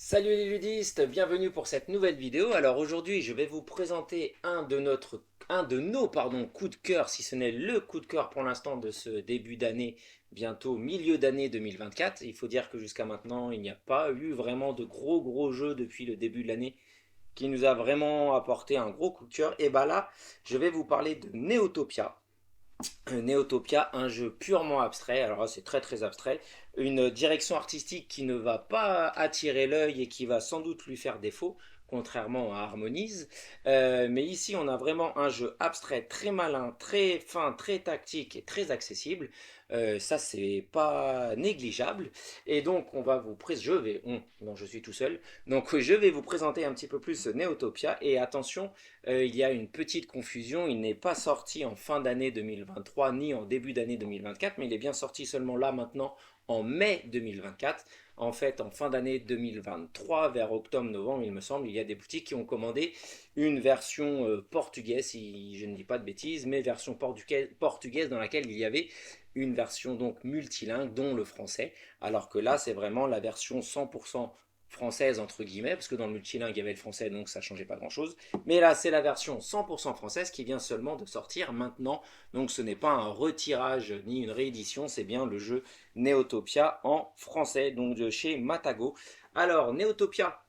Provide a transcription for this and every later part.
Salut les ludistes, bienvenue pour cette nouvelle vidéo. Alors aujourd'hui, je vais vous présenter un de nos coups de cœur, si ce n'est le coup de cœur pour l'instant de ce début d'année, bientôt milieu d'année 2024. Il faut dire que jusqu'à maintenant, il n'y a pas eu vraiment de gros jeux depuis le début de l'année qui nous a vraiment apporté un gros coup de cœur. Et bah là, je vais vous parler de Neotopia. Neotopia, un jeu purement abstrait, alors là c'est très abstrait, une direction artistique qui ne va pas attirer l'œil et qui va sans doute lui faire défaut, contrairement à Harmonise. Mais ici on a vraiment un jeu abstrait, très malin, très fin, très tactique et très accessible. Ça c'est pas négligeable. Et donc on va vous présenter, non je suis tout seul, donc je vais vous présenter un petit peu plus Neotopia. Et attention, il y a une petite confusion, il n'est pas sorti en fin d'année 2023 ni en début d'année 2024, mais il est bien sorti seulement là maintenant en mai 2024. En fait, en fin d'année 2023, vers octobre-novembre, il me semble, il y a des boutiques qui ont commandé une version portugaise, si je ne dis pas de bêtises, mais version portugaise dans laquelle il y avait une version donc multilingue, dont le français, alors que là, c'est vraiment la version 100% française entre guillemets, parce que dans le multilingue il y avait le français, donc ça changeait pas grand chose. Mais là c'est la version 100% française qui vient seulement de sortir maintenant, donc ce n'est pas un retirage ni une réédition, c'est bien le jeu Neotopia en français, donc de chez Matago. Alors Neotopia,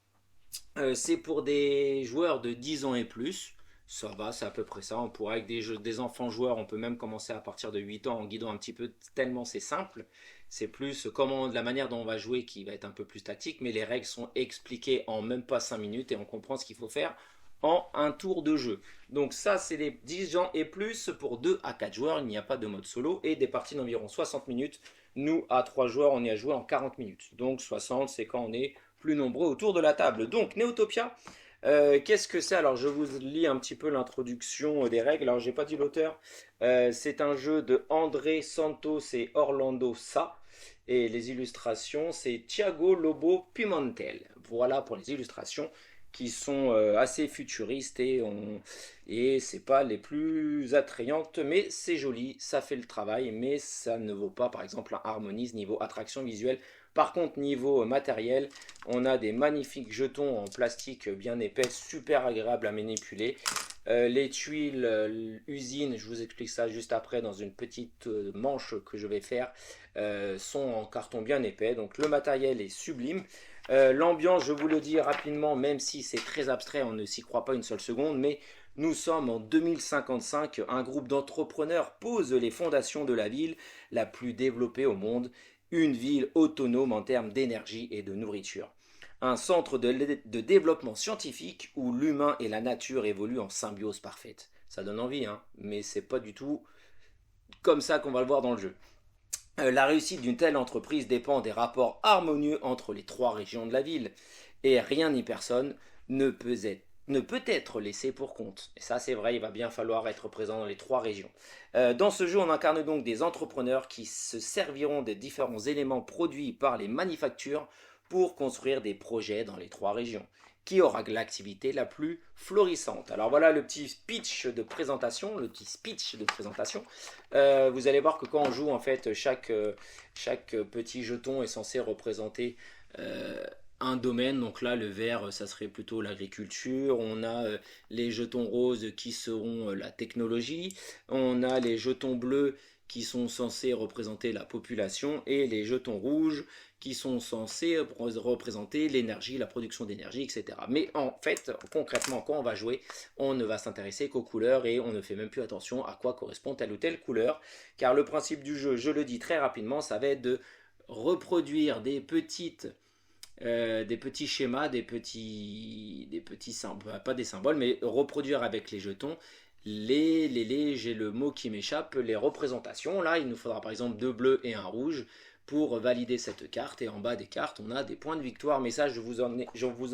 c'est pour des joueurs de 10 ans et plus. Ça va, c'est à peu près ça. On pourrait avec des enfants joueurs, on peut même commencer à partir de 8 ans en guidant un petit peu, tellement c'est simple. C'est plus comment, la manière dont on va jouer qui va être un peu plus statique, mais les règles sont expliquées en même pas 5 minutes et on comprend ce qu'il faut faire en un tour de jeu. Donc ça, c'est les 10 ans et plus pour 2 à 4 joueurs. Il n'y a pas de mode solo et des parties d'environ 60 minutes. Nous, à 3 joueurs, on y a joué en 40 minutes. Donc 60, c'est quand on est plus nombreux autour de la table. Donc Neotopia, qu'est-ce que c'est? Alors je vous lis un petit peu l'introduction des règles. Alors j'ai pas dit l'auteur. C'est un jeu de André Santos et Orlando Sa. Et les illustrations, c'est Thiago Lobo Pimentel. Voilà pour les illustrations qui sont assez futuristes et c'est pas les plus attrayantes, mais c'est joli, ça fait le travail, mais ça ne vaut pas par exemple un Harmonise niveau attraction visuelle. Par contre, niveau matériel, on a des magnifiques jetons en plastique bien épais, super agréables à manipuler. Les tuiles usine, je vous explique ça juste après dans une petite manche que je vais faire, sont en carton bien épais. Donc le matériel est sublime. L'ambiance, je vous le dis rapidement, même si c'est très abstrait, on ne s'y croit pas une seule seconde, mais nous sommes en 2055, un groupe d'entrepreneurs pose les fondations de la ville la plus développée au monde, une ville autonome en termes d'énergie et de nourriture. Un centre de développement scientifique où l'humain et la nature évoluent en symbiose parfaite. Ça donne envie, hein, mais c'est pas du tout comme ça qu'on va le voir dans le jeu. La réussite d'une telle entreprise dépend des rapports harmonieux entre les trois régions de la ville, et rien ni personne ne peut être laissé pour compte. Et ça c'est vrai, il va bien falloir être présent dans les trois régions. Dans ce jeu, on incarne donc des entrepreneurs qui se serviront des différents éléments produits par les manufactures pour construire des projets dans les trois régions. Qui aura l'activité la plus florissante? Alors voilà le petit speech de présentation, vous allez voir que quand on joue, en fait, chaque petit jeton est censé représenter un domaine. Donc là, le vert, ça serait plutôt l'agriculture. On a les jetons roses qui seront la technologie. On a les jetons bleus qui sont censés représenter la population et les jetons rouges qui sont censés représenter l'énergie, la production d'énergie, etc. Mais en fait, concrètement, quand on va jouer, on ne va s'intéresser qu'aux couleurs et on ne fait même plus attention à quoi correspond telle ou telle couleur, car le principe du jeu, je le dis très rapidement, ça va être de reproduire des petits schémas, des petits symboles, pas des symboles, mais reproduire avec les jetons j'ai le mot qui m'échappe, les représentations. Là, il nous faudra par exemple deux bleus et un rouge pour valider cette carte. Et en bas des cartes, on a des points de victoire. Mais ça, je vous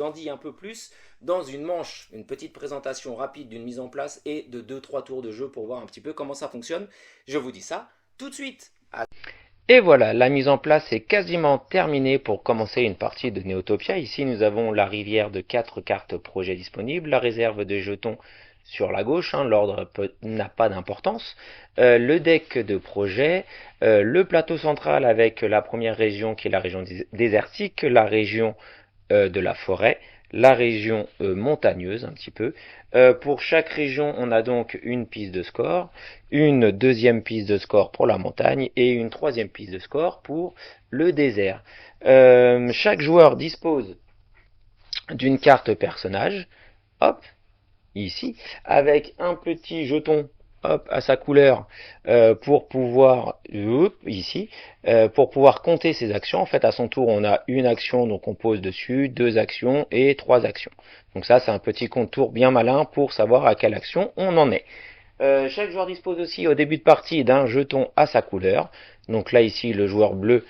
en dis un peu plus dans une manche, une petite présentation rapide d'une mise en place et de 2-3 tours de jeu pour voir un petit peu comment ça fonctionne. Je vous dis ça tout de suite. Et voilà, la mise en place est quasiment terminée pour commencer une partie de Neotopia. Ici, nous avons la rivière de 4 cartes projet disponibles, la réserve de jetons sur la gauche, hein, l'ordre n'a pas d'importance, le deck de projet, le plateau central avec la première région qui est la région désertique, la région de la forêt, la région montagneuse un petit peu. Pour chaque région, on a donc une piste de score, une deuxième piste de score pour la montagne et une troisième piste de score pour le désert. Chaque joueur dispose d'une carte personnage, hop, ici, avec un petit jeton hop, à sa couleur pour pouvoir ici pour pouvoir compter ses actions. En fait, à son tour, on a une action, donc on pose dessus, deux actions et trois actions. Donc ça, c'est un petit contour bien malin pour savoir à quelle action on en est. Chaque joueur dispose aussi au début de partie d'un jeton à sa couleur. Donc là, ici, le joueur bleu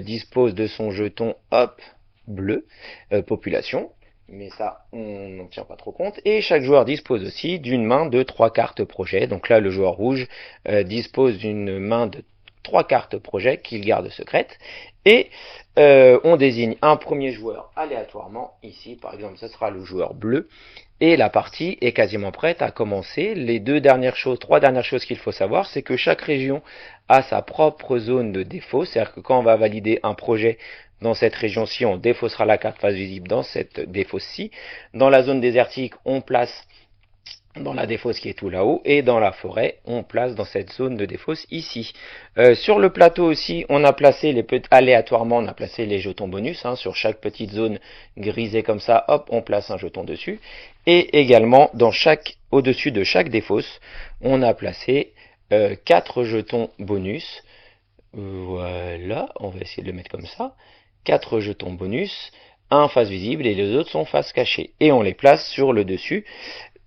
dispose de son jeton hop bleu population, mais ça on n'en tient pas trop compte. Et chaque joueur dispose aussi d'une main de 3 cartes projet. Donc là, le joueur rouge dispose d'une main de 3 cartes projet qu'il garde secrète. Et on désigne un premier joueur aléatoirement. Ici, par exemple, ce sera le joueur bleu. Et la partie est quasiment prête à commencer. Les trois dernières choses qu'il faut savoir, c'est que chaque région a sa propre zone de défaut. C'est-à-dire que quand on va valider un projet dans cette région-ci, on défaussera la carte face visible dans cette défausse-ci. Dans la zone désertique, on place dans la défausse qui est tout là-haut, et dans la forêt, on place dans cette zone de défausse ici. Sur le plateau aussi, on a placé aléatoirement, on a placé les jetons bonus, sur chaque petite zone grisée comme ça, hop, on place un jeton dessus. Et également, au-dessus de chaque défausse, on a placé 4 jetons bonus. Voilà, on va essayer de le mettre comme ça. 4 jetons bonus, un face visible et les autres sont face cachée. Et on les place sur le dessus,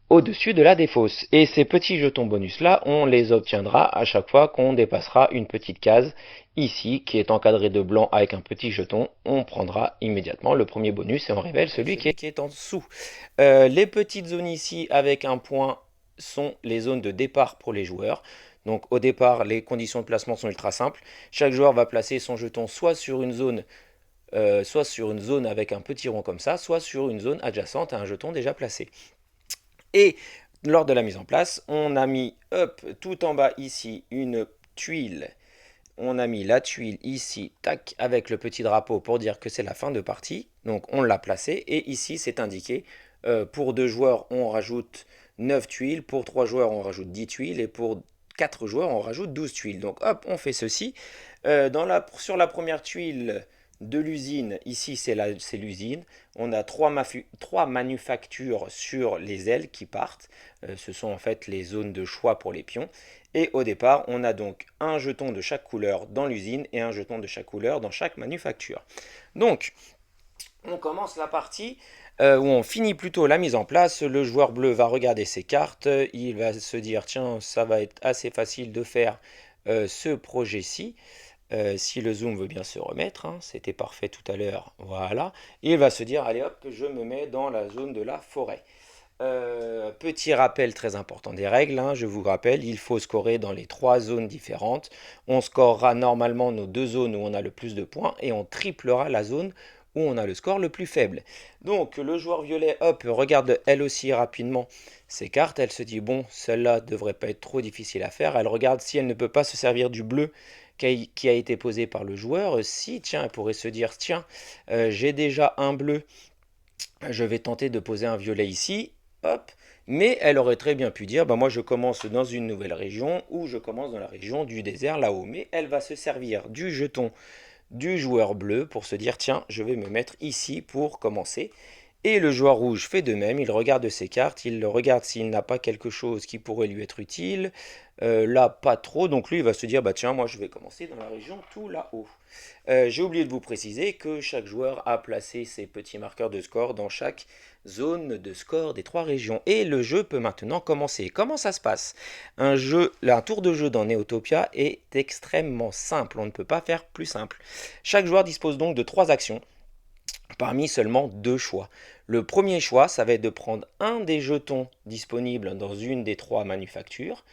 au-dessus de la défausse. Et ces petits jetons bonus là, on les obtiendra à chaque fois qu'on dépassera une petite case ici qui est encadrée de blanc avec un petit jeton. On prendra immédiatement le premier bonus et on révèle celui qui est en dessous. Les petites zones ici avec un point sont les zones de départ pour les joueurs. Donc au départ, les conditions de placement sont ultra simples. Chaque joueur va placer son jeton soit sur une zone avec un petit rond comme ça, soit sur une zone adjacente à un jeton déjà placé. Et lors de la mise en place, on a mis tout en bas ici une tuile. On a mis la tuile ici, tac, avec le petit drapeau pour dire que c'est la fin de partie. Donc on l'a placé et ici c'est indiqué. Pour 2 joueurs, on rajoute 9 tuiles. Pour 3 joueurs, on rajoute 10 tuiles. Et pour 4 joueurs, on rajoute 12 tuiles. Donc hop, on fait ceci. Sur la première tuile de l'usine, ici c'est l'usine. On a 3 manufactures sur les ailes qui partent. Ce sont en fait les zones de choix pour les pions. Et au départ, on a donc un jeton de chaque couleur dans l'usine et un jeton de chaque couleur dans chaque manufacture. Donc, on commence la partie où on finit plutôt la mise en place. Le joueur bleu va regarder ses cartes. Il va se dire, tiens, ça va être assez facile de faire ce projet-ci. Si le zoom veut bien se remettre, c'était parfait tout à l'heure, voilà. Et il va se dire, allez hop, je me mets dans la zone de la forêt. Petit rappel très important des règles, je vous rappelle, il faut scorer dans les 3 zones différentes. On scorera normalement nos 2 zones où on a le plus de points et on triplera la zone où on a le score le plus faible. Donc le joueur violet, hop, regarde elle aussi rapidement ses cartes. Elle se dit, bon, celle-là devrait pas être trop difficile à faire. Elle regarde si elle ne peut pas se servir du bleu qui a été posé par le joueur. Si, tiens, elle pourrait se dire, tiens, j'ai déjà un bleu, je vais tenter de poser un violet ici. Hop. Mais elle aurait très bien pu dire, bah moi je commence dans une nouvelle région ou je commence dans la région du désert là-haut. Mais elle va se servir du jeton du joueur bleu pour se dire, tiens, je vais me mettre ici pour commencer. Et le joueur rouge fait de même, il regarde ses cartes, il regarde s'il n'a pas quelque chose qui pourrait lui être utile. Là, pas trop, donc lui il va se dire, bah tiens, moi je vais commencer dans la région tout là-haut. J'ai oublié de vous préciser que chaque joueur a placé ses petits marqueurs de score dans chaque zone de score des 3 régions. Et le jeu peut maintenant commencer. Comment ça se passe? Un tour de jeu dans Neotopia est extrêmement simple, on ne peut pas faire plus simple. Chaque joueur dispose donc de 3 actions parmi seulement 2 choix. Le premier choix, ça va être de prendre un des jetons disponibles dans une des 3 manufactures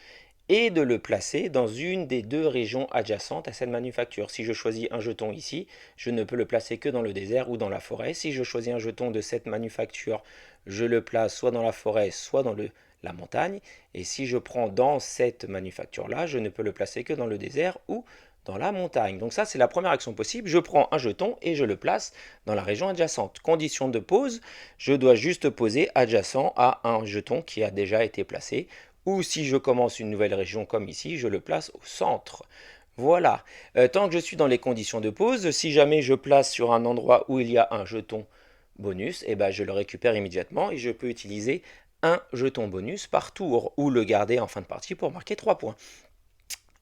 et de le placer dans une des 2 régions adjacentes à cette manufacture. Si je choisis un jeton ici, je ne peux le placer que dans le désert ou dans la forêt. Si je choisis un jeton de cette manufacture, je le place soit dans la forêt, soit dans la montagne. Et si je prends dans cette manufacture-là, je ne peux le placer que dans le désert ou dans la montagne. Donc ça, c'est la première action possible. Je prends un jeton et je le place dans la région adjacente. Condition de pose, je dois juste poser adjacent à un jeton qui a déjà été placé. Ou si je commence une nouvelle région comme ici, je le place au centre. Voilà. Tant que je suis dans les conditions de pose, si jamais je place sur un endroit où il y a un jeton bonus, eh ben, je le récupère immédiatement et je peux utiliser un jeton bonus par tour ou le garder en fin de partie pour marquer 3 points.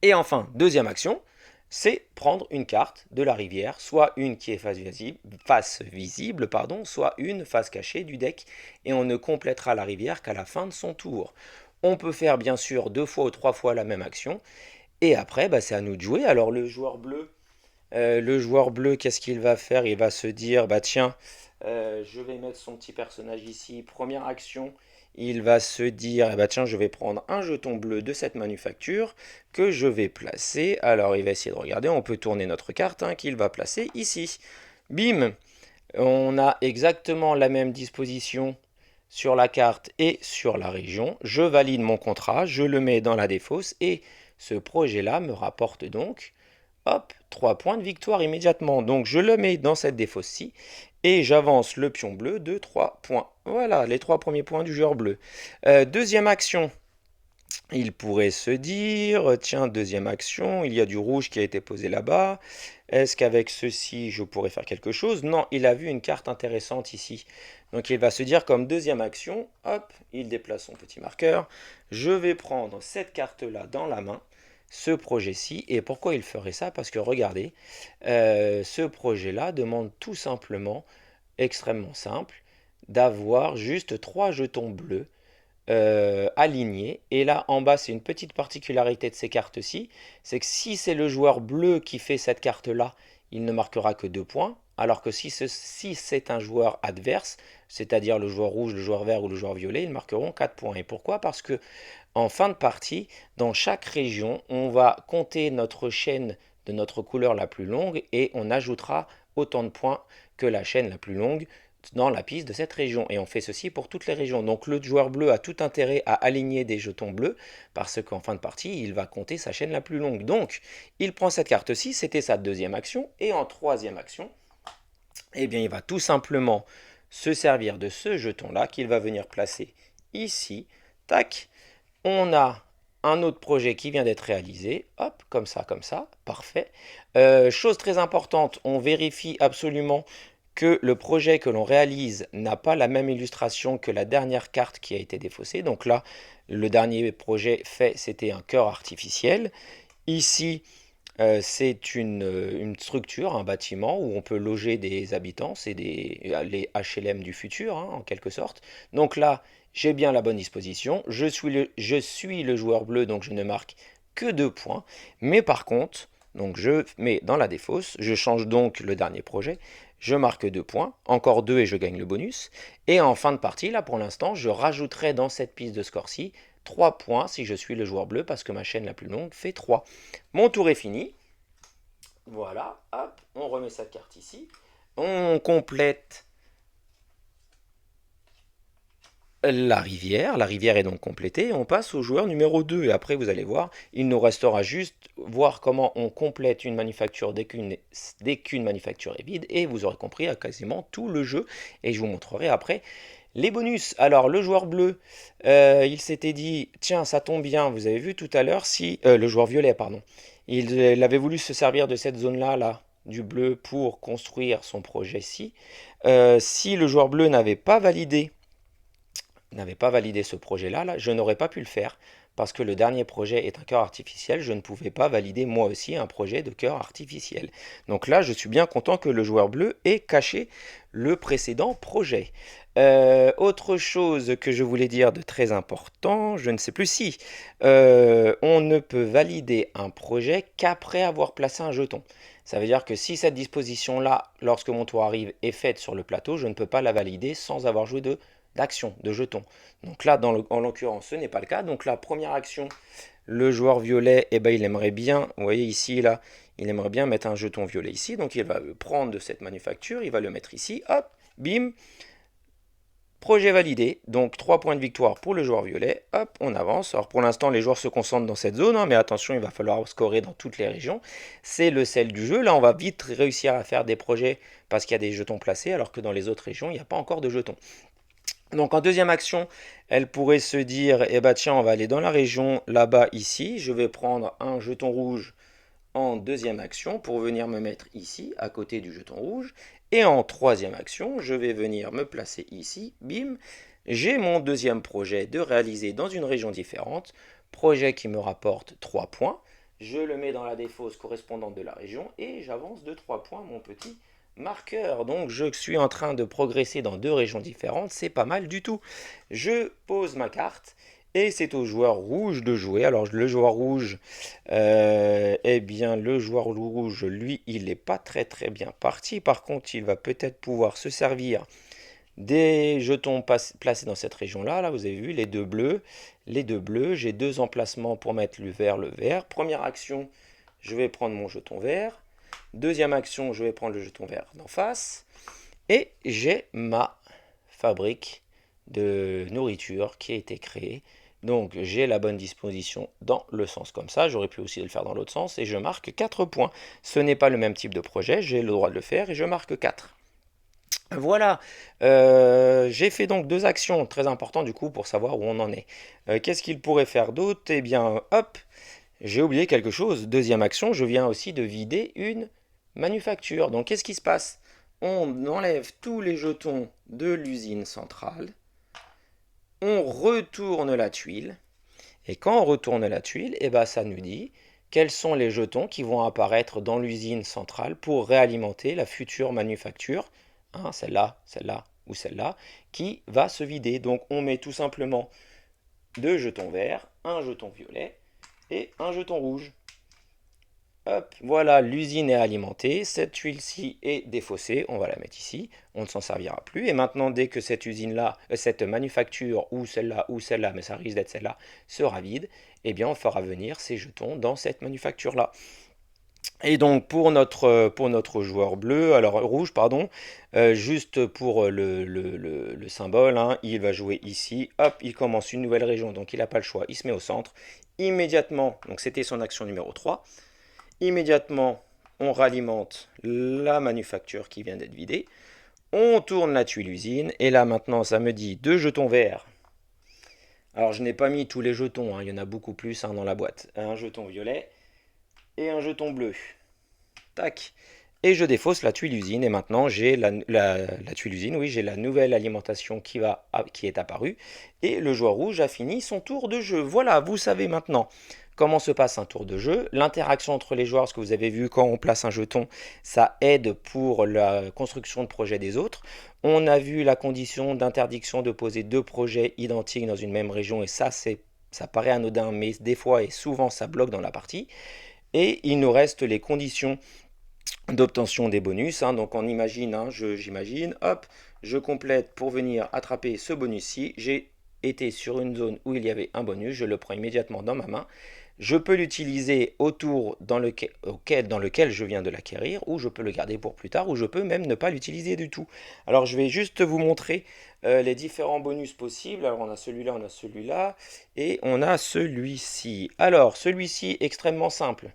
Et enfin, deuxième action, c'est prendre une carte de la rivière, soit une qui est face visible, soit une face cachée du deck, et on ne complétera la rivière qu'à la fin de son tour. On peut faire bien sûr 2 fois ou 3 fois la même action, et après bah, c'est à nous de jouer. Alors le joueur bleu, qu'est-ce qu'il va faire? Il va se dire, bah tiens, je vais mettre son petit personnage ici, première action, il va se dire, eh bah tiens, je vais prendre un jeton bleu de cette manufacture que je vais placer. Alors il va essayer de regarder, on peut tourner notre carte qu'il va placer ici. Bim! On a exactement la même disposition sur la carte et sur la région. Je valide mon contrat, je le mets dans la défausse et ce projet-là me rapporte donc, hop, 3 points de victoire immédiatement. Donc je le mets dans cette défausse-ci et j'avance le pion bleu de 3 points. Voilà, les 3 premiers points du joueur bleu. Deuxième action, il pourrait se dire, tiens, deuxième action, il y a du rouge qui a été posé là-bas. Est-ce qu'avec ceci, je pourrais faire quelque chose? Non, il a vu une carte intéressante ici. Donc il va se dire comme deuxième action, hop, il déplace son petit marqueur. Je vais prendre cette carte-là dans la main, ce projet-ci. Et pourquoi il ferait ça? Parce que regardez, ce projet-là demande tout simplement, extrêmement simple, d'avoir juste 3 jetons bleus alignés. Et là, en bas, c'est une petite particularité de ces cartes-ci, c'est que si c'est le joueur bleu qui fait cette carte-là, il ne marquera que 2 points, alors que si c'est un joueur adverse, c'est-à-dire le joueur rouge, le joueur vert ou le joueur violet, ils marqueront 4 points. Et pourquoi? Parce que en fin de partie, dans chaque région, on va compter notre chaîne de notre couleur la plus longue et on ajoutera autant de points que la chaîne la plus longue dans la piste de cette région. Et on fait ceci pour toutes les régions. Donc le joueur bleu a tout intérêt à aligner des jetons bleus parce qu'en fin de partie, il va compter sa chaîne la plus longue. Donc il prend cette carte-ci, c'était sa deuxième action. Et en troisième action, eh bien, il va tout simplement se servir de ce jeton-là qu'il va venir placer ici. Tac, on a un autre projet qui vient d'être réalisé. Hop, comme ça, parfait. Chose très importante, on vérifie absolument que le projet que l'on réalise n'a pas la même illustration que la dernière carte qui a été défaussée. Donc là, le dernier projet fait, c'était un cœur artificiel. Ici, c'est une structure, un bâtiment où on peut loger des habitants, c'est les HLM du futur, en quelque sorte. Donc là, j'ai bien la bonne disposition, je suis le joueur bleu, donc je ne marque que 2 points. Mais par contre, donc je mets dans la défausse, je change donc le dernier projet, je marque 2 points, encore 2 et je gagne le bonus. Et en fin de partie, là pour l'instant, je rajouterai dans cette piste de score-ci 3 points si je suis le joueur bleu parce que ma chaîne la plus longue fait 3. Mon tour est fini. Voilà, hop, on remet cette carte ici. On complète la rivière. La rivière est donc complétée. On passe au joueur numéro 2. Et après, vous allez voir, il nous restera juste voir comment on complète une manufacture dès qu'une manufacture est vide. Et vous aurez compris à quasiment tout le jeu. Et je vous montrerai après les bonus. Alors, le joueur bleu, il s'était dit, tiens, ça tombe bien. Vous avez vu tout à l'heure, si le joueur violet, pardon. Il avait voulu se servir de cette zone-là, du bleu, pour construire son projet-ci. Si le joueur bleu n'avait pas validé ce projet-là, je n'aurais pas pu le faire parce que le dernier projet est un cœur artificiel. Je ne pouvais pas valider moi aussi un projet de cœur artificiel. Donc là, je suis bien content que le joueur bleu ait caché le précédent projet. Autre chose que je voulais dire de très important, je ne sais plus si on ne peut valider un projet qu'après avoir placé un jeton. Ça veut dire que si cette disposition-là, lorsque mon tour arrive, est faite sur le plateau, je ne peux pas la valider sans avoir joué d'action, de jetons. Donc là, en l'occurrence, ce n'est pas le cas. Donc la première action, le joueur violet, eh ben, il aimerait bien, vous voyez ici, là, il aimerait bien mettre un jeton violet ici. Donc il va prendre de cette manufacture, il va le mettre ici, hop, bim, Projet validé, donc 3 points de victoire pour le joueur violet. Hop, on avance. Alors pour l'instant, les joueurs se concentrent dans cette zone, hein, mais attention, il va falloir scorer dans toutes les régions. C'est le sel du jeu. Là, on va vite réussir à faire des projets parce qu'il y a des jetons placés, alors que dans les autres régions, il n'y a pas encore de jetons. Donc en deuxième action, elle pourrait se dire, eh ben tiens, on va aller dans la région là-bas, ici. Je vais prendre un jeton rouge en deuxième action pour venir me mettre ici, à côté du jeton rouge. Et en troisième action, je vais venir me placer ici, bim. J'ai mon deuxième projet de réaliser dans une région différente, projet qui me rapporte 3 points. Je le mets dans la défausse correspondante de la région et j'avance de 3 points mon petit marqueur. Donc je suis en train de progresser dans 2 régions différentes, c'est pas mal du tout. Je pose ma carte. Et c'est au joueur rouge de jouer. Alors le joueur rouge, eh bien le joueur rouge, lui, il n'est pas très très bien parti. Par contre, il va peut-être pouvoir se servir des jetons placés dans cette région-là. Là, vous avez vu les deux bleus. Les deux bleus, j'ai 2 emplacements pour mettre le vert, le vert. Première action, je vais prendre mon jeton vert. Deuxième action, je vais prendre le jeton vert d'en face. Et j'ai ma fabrique de nourriture qui a été créée. Donc j'ai la bonne disposition dans le sens comme ça, j'aurais pu aussi le faire dans l'autre sens et je marque 4 points. Ce n'est pas le même type de projet, j'ai le droit de le faire et je marque 4. Voilà, j'ai fait donc 2 actions très importantes du coup pour savoir où on en est. Qu'est-ce qu'il pourrait faire d'autre? Eh bien hop, j'ai oublié quelque chose. Deuxième action, je viens aussi de vider une manufacture. Donc qu'est-ce qui se passe? On enlève tous les jetons de l'usine centrale. On retourne la tuile. Et quand on retourne la tuile, eh ben, ça nous dit quels sont les jetons qui vont apparaître dans l'usine centrale pour réalimenter la future manufacture, hein, celle-là ou celle-là, qui va se vider. Donc on met tout simplement 2 jetons verts, un jeton violet et un jeton rouge. Hop, voilà, l'usine est alimentée, cette tuile-ci est défaussée, on va la mettre ici, on ne s'en servira plus. Et maintenant, dès que cette usine-là, cette manufacture, ou celle-là, mais ça risque d'être celle-là, sera vide, eh bien on fera venir ces jetons dans cette manufacture-là. Et donc pour notre joueur bleu, alors rouge, pardon, juste pour le symbole, hein, il va jouer ici, hop, il commence une nouvelle région, donc il n'a pas le choix, il se met au centre. Immédiatement, donc c'était son action numéro 3. Immédiatement, on ralimente la manufacture qui vient d'être vidée. On tourne la tuile usine. Et là, maintenant, ça me dit 2 jetons verts. Alors, je n'ai pas mis tous les jetons. Hein, il y en a beaucoup plus hein, dans la boîte. Un jeton violet et un jeton bleu. Tac. Et je défausse la tuile usine. Et maintenant, j'ai la tuile usine. Oui, j'ai la nouvelle alimentation qui est apparue. Et le joueur rouge a fini son tour de jeu. Voilà, vous savez maintenant comment se passe un tour de jeu. L'interaction entre les joueurs, ce que vous avez vu quand on place un jeton, ça aide pour la construction de projets des autres. On a vu la condition d'interdiction de poser 2 projets identiques dans une même région. Et ça paraît anodin, mais des fois et souvent, ça bloque dans la partie. Et il nous reste les conditions d'obtention des bonus. Hein. Donc on imagine, hein, j'imagine, hop, je complète pour venir attraper ce bonus-ci. J'ai été sur une zone où il y avait un bonus, je le prends immédiatement dans ma main. Je peux l'utiliser autour dans lequel je viens de l'acquérir, ou je peux le garder pour plus tard, ou je peux même ne pas l'utiliser du tout. Alors je vais juste vous montrer les différents bonus possibles. Alors on a celui-là, et on a celui-ci. Alors celui-ci, extrêmement simple.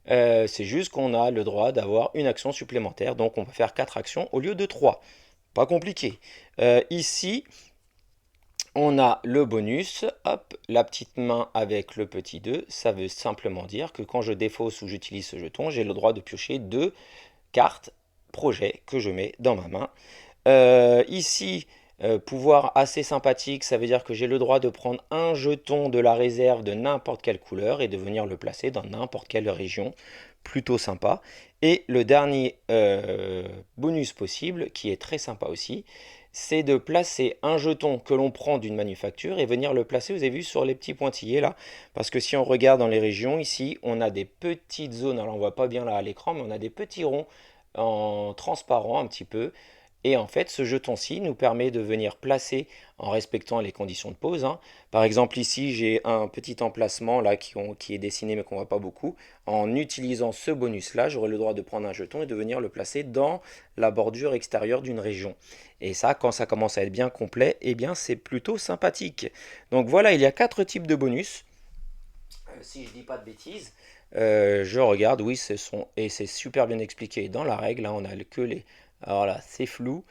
C'est juste qu'on a le droit d'avoir une action supplémentaire, donc on peut faire 4 actions au lieu de 3. Pas compliqué. Ici, on a le bonus, hop, la petite main avec le petit 2, ça veut simplement dire que quand je défausse ou j'utilise ce jeton, j'ai le droit de piocher 2 cartes projet que je mets dans ma main. Ici, pouvoir assez sympathique, ça veut dire que j'ai le droit de prendre un jeton de la réserve de n'importe quelle couleur et de venir le placer dans n'importe quelle région. Plutôt sympa. Et le dernier bonus possible, qui est très sympa aussi, c'est de placer un jeton que l'on prend d'une manufacture et venir le placer, vous avez vu, sur les petits pointillés là. Parce que si on regarde dans les régions, ici, on a des petites zones, alors on voit pas bien là à l'écran, mais on a des petits ronds en transparent un petit peu. Et en fait, ce jeton-ci nous permet de venir placer en respectant les conditions de pose, hein. Par exemple, ici, j'ai un petit emplacement là qui est dessiné mais qu'on ne voit pas beaucoup. En utilisant ce bonus-là, j'aurai le droit de prendre un jeton et de venir le placer dans la bordure extérieure d'une région. Et ça, quand ça commence à être bien complet, eh bien, c'est plutôt sympathique. Donc voilà, il y a 4 types de bonus. Si je dis pas de bêtises, je regarde, oui, et c'est super bien expliqué dans la règle, hein, on a que les... Alors là, c'est flou,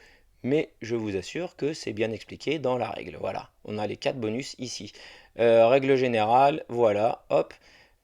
mais je vous assure que c'est bien expliqué dans la règle. Voilà, on a les 4 bonus ici. Règle générale, voilà, hop,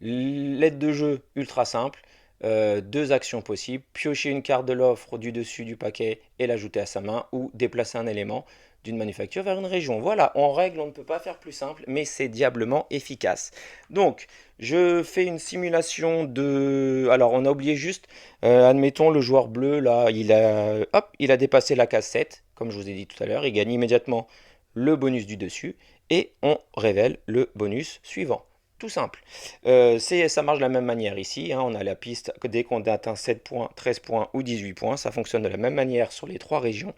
l'aide de jeu ultra simple. 2 actions possibles, piocher une carte de l'offre du dessus du paquet et l'ajouter à sa main, ou déplacer un élément d'une manufacture vers une région. Voilà, en règle, on ne peut pas faire plus simple, mais c'est diablement efficace. Donc, je fais une simulation de... Alors, on a oublié juste, admettons, le joueur bleu, là, il a dépassé la case 7, comme je vous ai dit tout à l'heure, il gagne immédiatement le bonus du dessus, et on révèle le bonus suivant. Tout simple. Ça marche de la même manière ici, hein, on a la piste, dès qu'on atteint 7 points, 13 points ou 18 points, ça fonctionne de la même manière sur les 3 régions.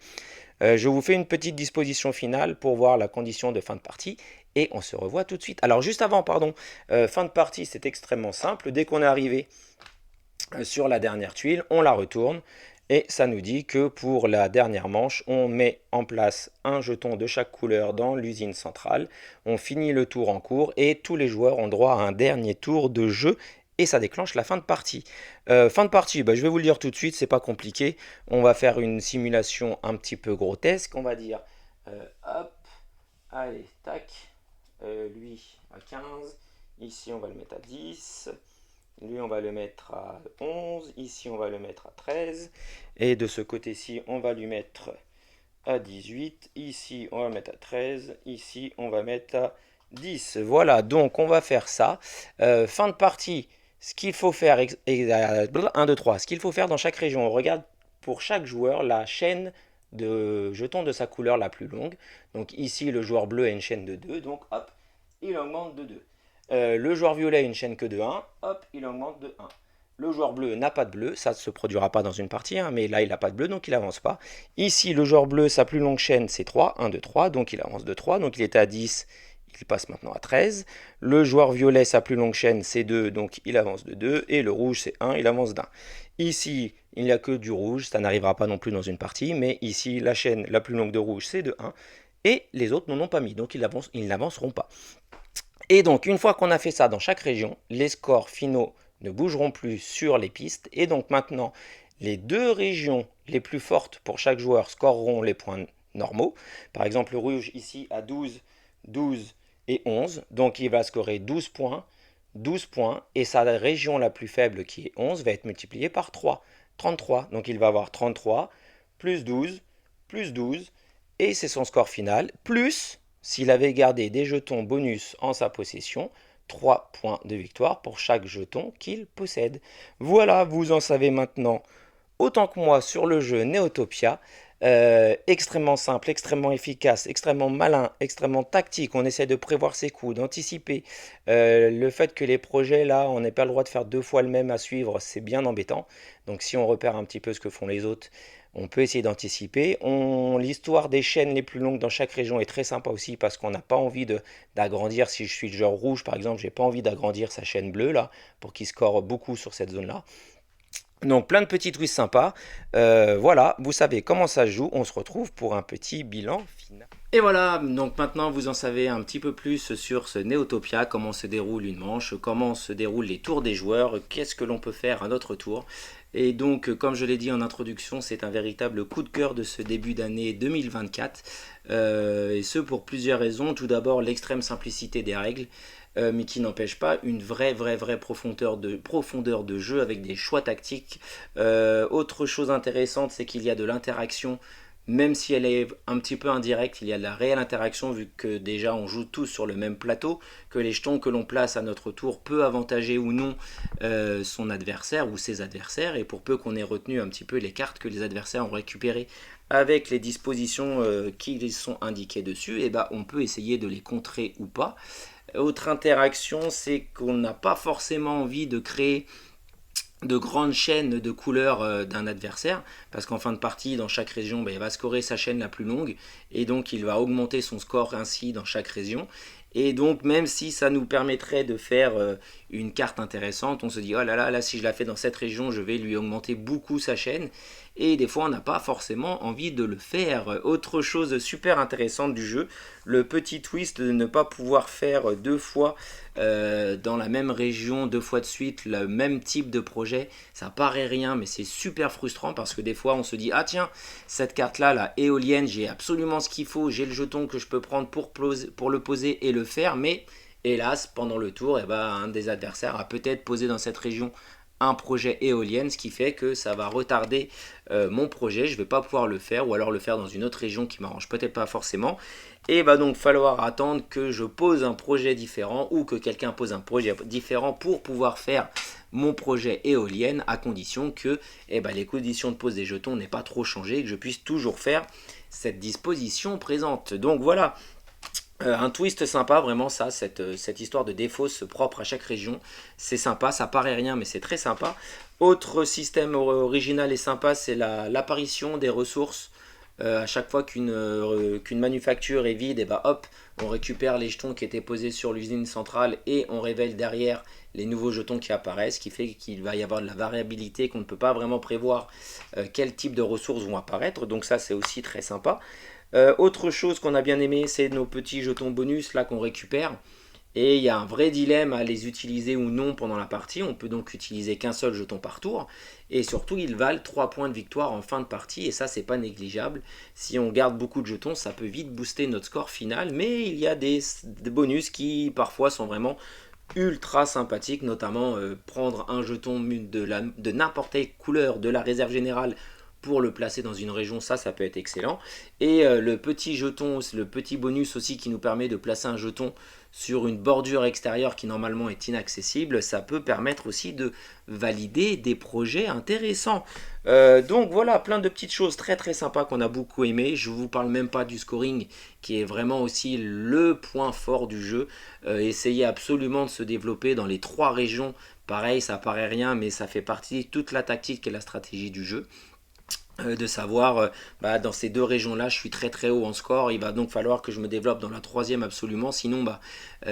Je vous fais une petite disposition finale pour voir la condition de fin de partie et on se revoit tout de suite. Alors juste avant, pardon, fin de partie, c'est extrêmement simple. Dès qu'on est arrivé sur la dernière tuile, on la retourne et ça nous dit que pour la dernière manche, on met en place un jeton de chaque couleur dans l'usine centrale. On finit le tour en cours et tous les joueurs ont droit à un dernier tour de jeu et ça déclenche la fin de partie. Fin de partie, bah, je vais vous le dire tout de suite, c'est pas compliqué. On va faire une simulation un petit peu grotesque, on va dire. Hop, allez, tac. Lui à 15. Ici, on va le mettre à 10. Lui, on va le mettre à 11. Ici, on va le mettre à 13. Et de ce côté-ci, on va lui mettre à 18. Ici, on va mettre à 13. Ici, on va mettre à 10. Voilà, donc on va faire ça. Fin de partie, ce qu'il faut faire, 1, 2, 3, ce qu'il faut faire dans chaque région. On regarde pour chaque joueur la chaîne de jetons de sa couleur la plus longue. Donc ici, le joueur bleu a une chaîne de 2, donc hop, il augmente de 2. Le joueur violet a une chaîne que de 1, hop, il augmente de 1. Le joueur bleu n'a pas de bleu, ça ne se produira pas dans une partie, hein, mais là il n'a pas de bleu, donc il n'avance pas. Ici, le joueur bleu, sa plus longue chaîne, c'est 3, 1, 2, 3, donc il avance de 3, donc il était à 10, il passe maintenant à 13. Le joueur violet, sa plus longue chaîne, c'est 2, donc il avance de 2, et le rouge, c'est 1, il avance d'1. Ici, il n'y a que du rouge, ça n'arrivera pas non plus dans une partie, mais ici, la chaîne la plus longue de rouge, c'est de 1, et les autres n'en ont pas mis, donc ils n'avanceront pas. Et donc, une fois qu'on a fait ça dans chaque région, les scores finaux ne bougeront plus sur les pistes. Et donc maintenant, les 2 régions les plus fortes pour chaque joueur scoreront les points normaux. Par exemple, le rouge ici a 12, 12 et 11. Donc il va scorer 12 points, 12 points. Et sa région la plus faible, qui est 11, va être multipliée par 3, 33. Donc il va avoir 33, plus 12, plus 12. Et c'est son score final, plus s'il avait gardé des jetons bonus en sa possession, 3 points de victoire pour chaque jeton qu'il possède. Voilà, vous en savez maintenant autant que moi sur le jeu Neotopia. Extrêmement simple, extrêmement efficace, extrêmement malin, extrêmement tactique. On essaie de prévoir ses coups, d'anticiper. Le fait que les projets, là, on n'ait pas le droit de faire 2 fois le même à suivre, c'est bien embêtant. Donc si on repère un petit peu ce que font les autres, on peut essayer d'anticiper. L'histoire des chaînes les plus longues dans chaque région est très sympa aussi parce qu'on n'a pas envie d'agrandir. Si je suis le genre rouge, par exemple, j'ai pas envie d'agrandir sa chaîne bleue, là, pour qu'il score beaucoup sur cette zone-là. Donc plein de petits twists sympas. Voilà, vous savez comment ça se joue. On se retrouve pour un petit bilan final. Et voilà, donc maintenant vous en savez un petit peu plus sur ce Neotopia, comment se déroule une manche, comment se déroulent les tours des joueurs, qu'est-ce que l'on peut faire à notre tour. Et donc, comme je l'ai dit en introduction, c'est un véritable coup de cœur de ce début d'année 2024. Et ce pour plusieurs raisons. Tout d'abord, l'extrême simplicité des règles. Mais qui n'empêche pas une vraie profondeur de jeu avec des choix tactiques. Autre chose intéressante, c'est qu'il y a de l'interaction, même si elle est un petit peu indirecte, il y a de la réelle interaction vu que déjà on joue tous sur le même plateau, que les jetons que l'on place à notre tour peut avantager ou non son adversaire ou ses adversaires, et pour peu qu'on ait retenu un petit peu les cartes que les adversaires ont récupérées avec les dispositions qui sont indiquées dessus, et bah on peut essayer de les contrer ou pas. Autre interaction, c'est qu'on n'a pas forcément envie de créer de grandes chaînes de couleurs d'un adversaire, parce qu'en fin de partie, dans chaque région, il va scorer sa chaîne la plus longue, et donc il va augmenter son score ainsi dans chaque région. Et donc même si ça nous permettrait de faire une carte intéressante, on se dit, oh là là, là si je la fais dans cette région, je vais lui augmenter beaucoup sa chaîne. Et des fois, on n'a pas forcément envie de le faire. Autre chose super intéressante du jeu, le petit twist de ne pas pouvoir faire deux fois dans la même région, deux fois de suite, le même type de projet. Ça paraît rien, mais c'est super frustrant parce que des fois, on se dit, ah tiens, cette carte-là, la éolienne, j'ai absolument ce qu'il faut, j'ai le jeton que je peux prendre pour le poser et le faire, mais hélas, pendant le tour, un des adversaires a peut-être posé dans cette région un projet éolienne, ce qui fait que ça va retarder mon projet, je ne vais pas pouvoir le faire, ou alors le faire dans une autre région qui m'arrange peut-être pas forcément, et va donc falloir attendre que je pose un projet différent, ou que quelqu'un pose un projet différent pour pouvoir faire mon projet éolienne, à condition que les conditions de pose des jetons n'aient pas trop changé, et que je puisse toujours faire cette disposition présente. Donc voilà, un twist sympa, vraiment ça, cette histoire de défausse propre à chaque région, c'est sympa, ça paraît rien mais c'est très sympa. Autre système original et sympa, c'est l'apparition des ressources. À chaque fois qu'une manufacture est vide, et hop, on récupère les jetons qui étaient posés sur l'usine centrale et on révèle derrière les nouveaux jetons qui apparaissent, ce qui fait qu'il va y avoir de la variabilité, qu'on ne peut pas vraiment prévoir quel type de ressources vont apparaître, donc ça c'est aussi très sympa. Autre chose qu'on a bien aimé, c'est nos petits jetons bonus là qu'on récupère. Et il y a un vrai dilemme à les utiliser ou non pendant la partie. On peut donc utiliser qu'un seul jeton par tour. Et surtout, ils valent 3 points de victoire en fin de partie. Et ça, c'est pas négligeable. Si on garde beaucoup de jetons, ça peut vite booster notre score final. Mais il y a des bonus qui parfois sont vraiment ultra sympathiques. Notamment prendre un jeton de n'importe quelle couleur de la réserve générale pour le placer dans une région, ça peut être excellent. Et le petit jeton, le petit bonus aussi qui nous permet de placer un jeton sur une bordure extérieure qui normalement est inaccessible, ça peut permettre aussi de valider des projets intéressants. Donc voilà, plein de petites choses très très sympas qu'on a beaucoup aimé. Je ne vous parle même pas du scoring qui est vraiment aussi le point fort du jeu. Essayez absolument de se développer dans les 3 régions. Pareil, ça paraît rien, mais ça fait partie de toute la tactique et la stratégie du jeu. De savoir dans ces 2 régions là je suis très très haut en score, il va donc falloir que je me développe dans la 3e absolument, sinon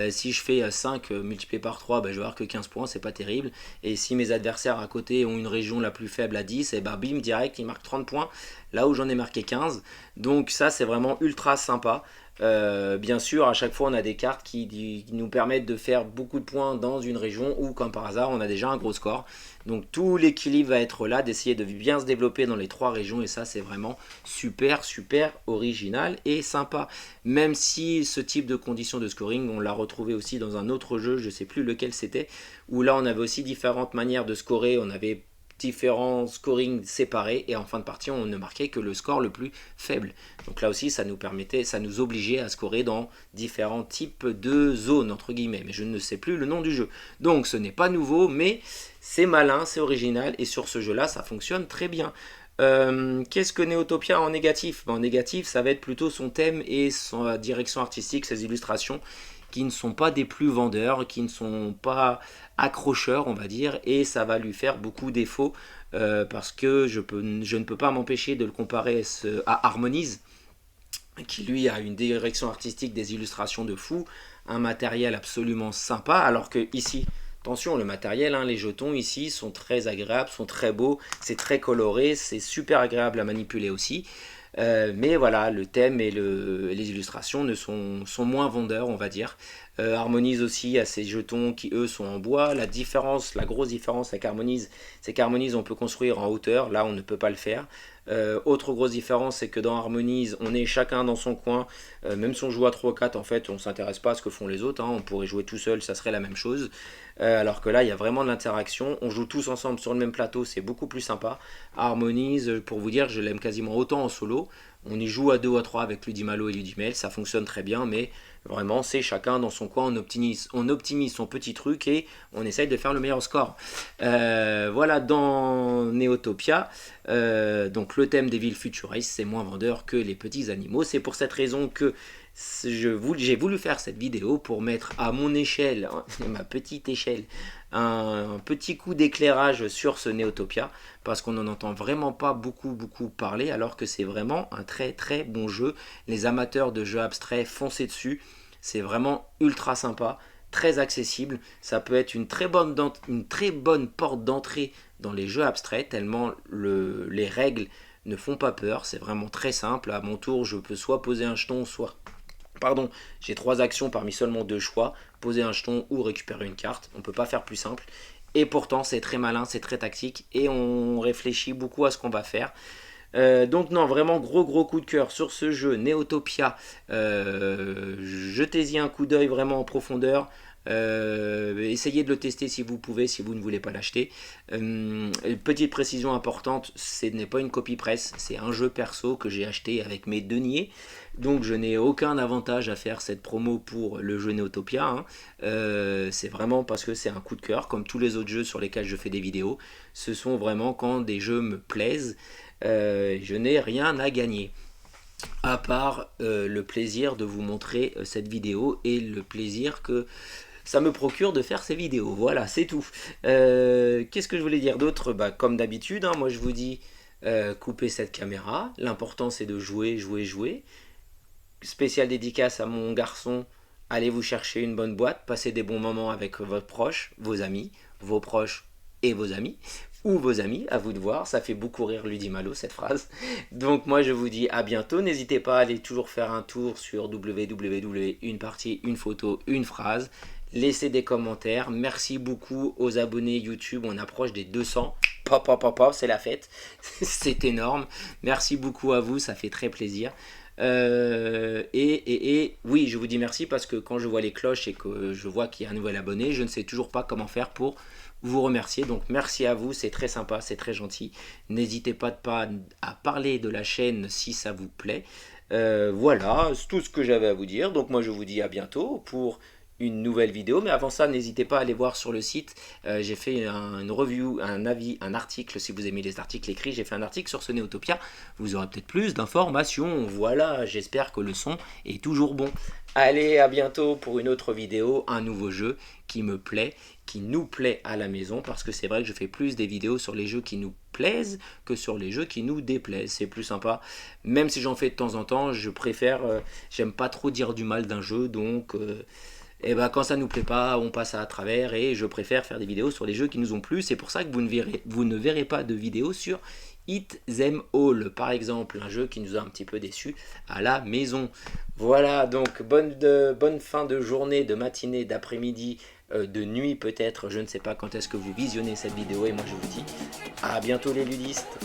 si je fais 5 multiplié par 3, je vais avoir que 15 points, c'est pas terrible, et si mes adversaires à côté ont une région la plus faible à 10, et bim direct ils marquent 30 points là où j'en ai marqué 15, donc ça c'est vraiment ultra sympa. Bien sûr, à chaque fois on a des cartes qui nous permettent de faire beaucoup de points dans une région où comme par hasard on a déjà un gros score, donc tout l'équilibre va être là, d'essayer de bien se développer dans les 3 régions, et ça c'est vraiment super super original et sympa. Même si ce type de conditions de scoring on l'a retrouvé aussi dans un autre jeu, je sais plus lequel c'était, où là on avait aussi différentes manières de scorer, on avait différents scorings séparés, et en fin de partie on ne marquait que le score le plus faible. Donc là aussi ça nous obligeait à scorer dans différents types de zones entre guillemets, mais je ne sais plus le nom du jeu. Donc ce n'est pas nouveau, mais c'est malin, c'est original, et sur ce jeu là ça fonctionne très bien. Qu'est-ce que Neotopia en négatif? En négatif ça va être plutôt son thème et sa direction artistique, ses illustrations qui ne sont pas des plus vendeurs, qui ne sont pas accrocheurs on va dire, et ça va lui faire beaucoup défaut parce que je ne peux pas m'empêcher de le comparer à Harmonize, qui lui a une direction artistique, des illustrations de fou, un matériel absolument sympa, alors que ici, attention, le matériel, les jetons ici sont très agréables, sont très beaux, c'est très coloré, c'est super agréable à manipuler aussi. Mais voilà, le thème et les illustrations sont moins vendeurs on va dire. Harmonize aussi a ces jetons qui eux sont en bois. La grosse différence avec Harmonize, c'est qu'Harmonize on peut construire en hauteur, là on ne peut pas le faire. Autre grosse différence, c'est que dans Harmonize on est chacun dans son coin, même si on joue à 3 ou 4 en fait on ne s'intéresse pas à ce que font les autres, on pourrait jouer tout seul, ça serait la même chose. Alors que là il y a vraiment de l'interaction, on joue tous ensemble sur le même plateau, c'est beaucoup plus sympa. Harmonize, pour vous dire, je l'aime quasiment autant en solo. On y joue à 2 ou à 3 avec Ludimalo et Ludimel, ça fonctionne très bien, mais vraiment c'est chacun dans son coin, on optimise son petit truc et on essaye de faire le meilleur score. Voilà, dans Neotopia, donc le thème des villes futuristes c'est moins vendeur que les petits animaux. C'est pour cette raison que j'ai voulu faire cette vidéo pour mettre à mon échelle, ma petite échelle, un petit coup d'éclairage sur ce Neotopia, parce qu'on n'en entend vraiment pas beaucoup parler, alors que c'est vraiment un très très bon jeu. Les amateurs de jeux abstraits, foncez dessus, c'est vraiment ultra sympa, très accessible. Ça peut être une très bonne porte d'entrée dans les jeux abstraits, tellement les règles ne font pas peur. C'est vraiment très simple. À mon tour, je peux soit poser un jeton, soit... Pardon, j'ai 3 actions parmi seulement 2 choix. Poser un jeton ou récupérer une carte. On ne peut pas faire plus simple. Et pourtant, c'est très malin, c'est très tactique. Et on réfléchit beaucoup à ce qu'on va faire. Donc non, vraiment gros coup de cœur sur ce jeu Neotopia. Jetez-y un coup d'œil vraiment en profondeur. Essayez de le tester si vous pouvez, si vous ne voulez pas l'acheter. Petite précision importante, ce n'est pas une copie presse, c'est un jeu perso que j'ai acheté avec mes deniers. Donc je n'ai aucun avantage à faire cette promo pour le jeu Neotopia, hein. C'est vraiment parce que c'est un coup de cœur, comme tous les autres jeux sur lesquels je fais des vidéos. Ce sont vraiment quand des jeux me plaisent. Je n'ai rien à gagner à part le plaisir de vous montrer cette vidéo et le plaisir que ça me procure de faire ces vidéos. Voilà, c'est tout. Qu'est-ce que je voulais dire d'autre? Bah, comme d'habitude, hein, moi je vous dis coupez cette caméra. L'important c'est de jouer. Spécial dédicace à mon garçon. Allez vous chercher une bonne boîte, passez des bons moments avec votre proche, vos amis, vos proches et vos amis, ou vos amis, à vous de voir, ça fait beaucoup rire Ludi Malo cette phrase. Donc moi je vous dis à bientôt, n'hésitez pas à aller toujours faire un tour sur www, une partie, une photo, une phrase, laissez des commentaires, merci beaucoup aux abonnés YouTube, on approche des 200, c'est la fête, c'est énorme, merci beaucoup à vous, ça fait très plaisir. Oui, je vous dis merci parce que quand je vois les cloches et que je vois qu'il y a un nouvel abonné, je ne sais toujours pas comment faire pour vous remercier. Donc merci à vous, c'est très sympa, c'est très gentil. N'hésitez pas à parler de la chaîne si ça vous plaît. Voilà, c'est tout ce que j'avais à vous dire. Donc moi je vous dis à bientôt pour une nouvelle vidéo, mais avant ça n'hésitez pas à aller voir sur le site, j'ai fait une review, un avis, un article, si vous aimez les articles écrits, j'ai fait un article sur ce Neotopia, vous aurez peut-être plus d'informations. Voilà, j'espère que le son est toujours bon. Allez, à bientôt pour une autre vidéo, un nouveau jeu qui me plaît, qui nous plaît à la maison, parce que c'est vrai que je fais plus des vidéos sur les jeux qui nous plaisent que sur les jeux qui nous déplaisent, c'est plus sympa, même si j'en fais de temps en temps, je préfère, j'aime pas trop dire du mal d'un jeu, donc... et ben quand ça nous plaît pas, on passe à travers et je préfère faire des vidéos sur les jeux qui nous ont plu. C'est pour ça que vous ne verrez pas de vidéos sur Hit Them All, par exemple, un jeu qui nous a un petit peu déçus à la maison. Voilà, donc bonne fin de journée, de matinée, d'après-midi, de nuit peut-être. Je ne sais pas quand est-ce que vous visionnez cette vidéo et moi je vous dis à bientôt les ludistes.